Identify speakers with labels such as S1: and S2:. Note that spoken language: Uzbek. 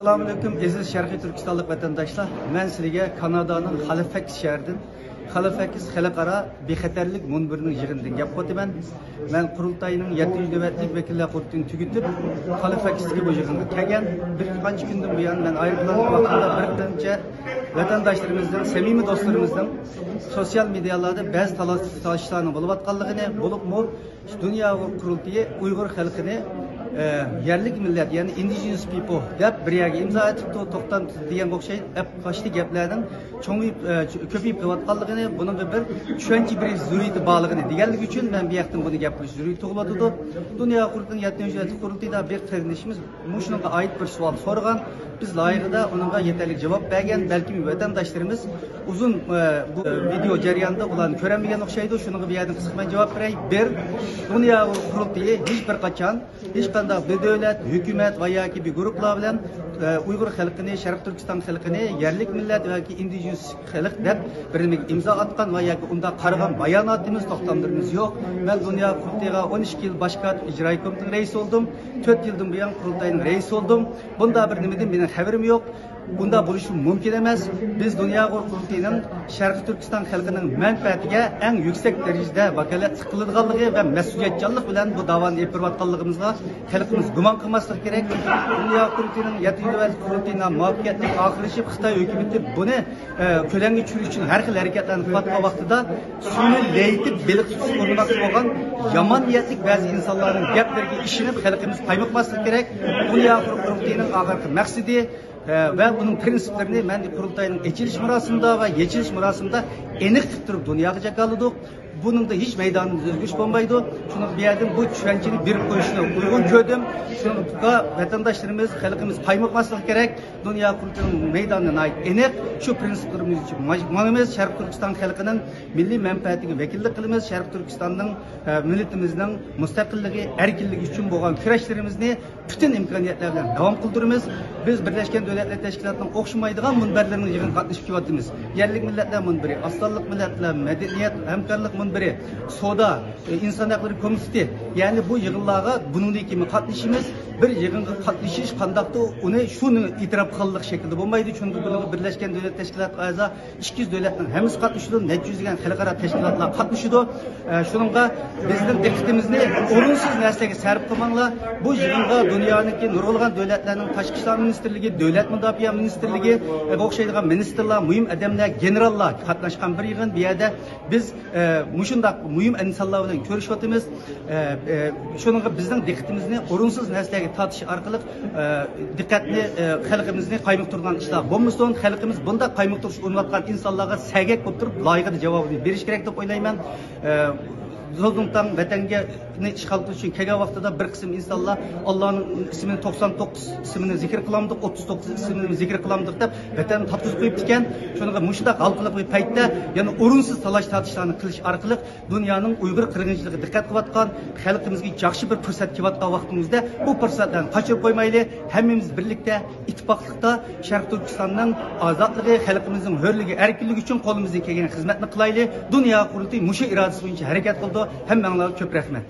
S1: Assalamu alaikum aziz Sharqiy Turkistonlik vatandoshlar. Men sizlarga Kanadaning Halifax shahridan Halifax xalqaro bexatarlik munbirining yig'inidan gap qo'taman. Men qurultayning 700 navbatlik vakillar qurultayini tugatib, Halifaxdagi bu yig'inga kelgan. Bir qancha kundan buyon men ayrılan vaqtida bir qancha vatandoshlarımızdan, samimiy do'stlarimizdan sosyal medyalarda ba'zi talashlarning bo'layotganligini, bo'libmi dunyo qurultayi Uyg'ur xalqini yerlik millet yani indigenous people deb bir yerga imzo etibdi, to'xtam degan o'xshaydi. Qo'shni gaplarning cho'ngib ko'payib kelayotganligini, buning bir tushuncha bir zurriyati borligini deganligi uchun men bu yoqdan buni gap qilish zurriyat tug'iladi. Dunyo qurultining 7-chi qurultayida bir qarindoshimiz shunga oid bir savol so'ragan. Biz loyihada unga yetarli javob bergan, balki vatandoshlarimiz uzun bu video jarayonida ularni ko'rmagan o'xshaydi. Shunga bu yerdan qisqacha javob beray. Bir, dunyo qurultayi hech bir qachon hech qanday bir davlat, hukumat va yoki bir guruhlar bilan Uyg'ur xalqini, Sharq Turkiston xalqini yerlik millat yoki indigenous xalq deb birimiga imzo atgan va yoki unda qaragan bayonotimiz, to'xtamlarimiz yo'q. Men dunyo qurultayiga 12 yil boshqa ijroiy komitetining raisi bo'ldim. 4 yildan buyon qurultayning raisi bo'ldim. Bunda bir nimadan mening xabarim yo'q. Bunda bo'lishi mumkin emas. Biz dunyo qurultayining Sharq Turkiston xalqining manfaatiga eng yuksak darajada vakolat qiladiganligi va mas'uliyatchanlik bilan bu da'voni olib borayotganligimizga xalqimiz gumon qilmasligi kerak. Dunyo qurultayining 7-chi qurultayining muvaffaqiyatli oxirlashib, Xitoy hukumati buni ko'lamga tushirish uchun har xil harakatlarni qilayotgan vaqtida suvni leytib beliq tutib o'rnamoqchi bo'lgan yomon niyatli ba'zi insonlarning gaplariga ishonib xalqimiz qaymoqmasligi kerak. Dunyo qurultayining oxirgi maqsadi ve bunun prensiplerini ben kurultayının açılış murasimida ve yechilish murasimida aniq qilib turib dunyoga jakaladik. Bunun da hiç meydanımız özgüç olmaydı. Şunu bir yerden bu düşünceni bir koyuşuna uygun gördüm. Şunu da vatandaşlarımız, halkımız kaymakmaslık gerek. Dünya kurultayının meydanına ait enek şu prensiplerimiz için manımız Şarkı Türkistan halkının milli menfaatini vekillik kılımız, Şarkı Türkistan'ın milletimizin müstakilliği, erkinliği için boğan küreşlerimizni bütün imkaniyetlerden devam kıldırımız. Biz Birleşken Devletler Teşkilatı'nın okşumaydıgan münberlerinin yığın katlaşıp kivatımız. Yerlik milletler münberi, aslanlık milletler, medeniyet, hemkarlık münberi, soda, insan hakları komitesi, yani bu yığınlara bunun kimi katlaşımız, bir yığınga katlaşış kandaktı, onu şunu itiraf kıllık şekilde bulmaydı. Çünkü bunu Birleşken Devletler Teşkilatı ayza 200 devletlerin hemiz katlaşıdı, necüzgen halkara teşkilatlar katlaşıdı. Şununla bizden dikkatimizni orunsuz nesnege serp kılmanla bu yığınga dünyanın ki nurulgan devletlerinin Taşkı İşler Ministerliği, Devlet Müdafiye Ministerliği, okşaydıgan ministerler, mühim adamlar, generallar katlaşkan bir yığın bir yerde biz muşundak mühim insanlar bilan görüşüyoruz. Şununla bizden dikkatimizni orunsuz nesnege tartış arkalık dikkatli halkımızı kaymak turgan işler bulmuşsun. Halkımız bunda kaymak turuş unutkan insanlara sergek oturup layıklı cevabını veriş gerek dep oylayman. Zulümden vatanga işgal için kelgan vaqtida bir qism insonlar Allohning ismini 99 ismini zikr qilamidik, 39 ismini zikr qilamidik deb vatanni topqizib qo'yibdi ekan. Shunga mushundaq halqiliq bir paytda, ya'ni o'rinsiz talash tortishlarni qilish orqali dunyoning Uyg'ur qirg'inchiligiga diqqat qilayotgan, xalqimizga yaxshi bir fursat kelayotgan vaqtimizda bu fursatlarni qochirib qo'ymaylik. Hammamiz birlikda, ittifoqlikda Sharq Turkistonning ozodligi, xalqimizning hurligi, erkinligi uchun qo'limizdan kelgan xizmatni qilaylik. Dunyo qurultayi mushu irodasi bo'yicha harakat qildi. Hammalarga ko'p rahmat.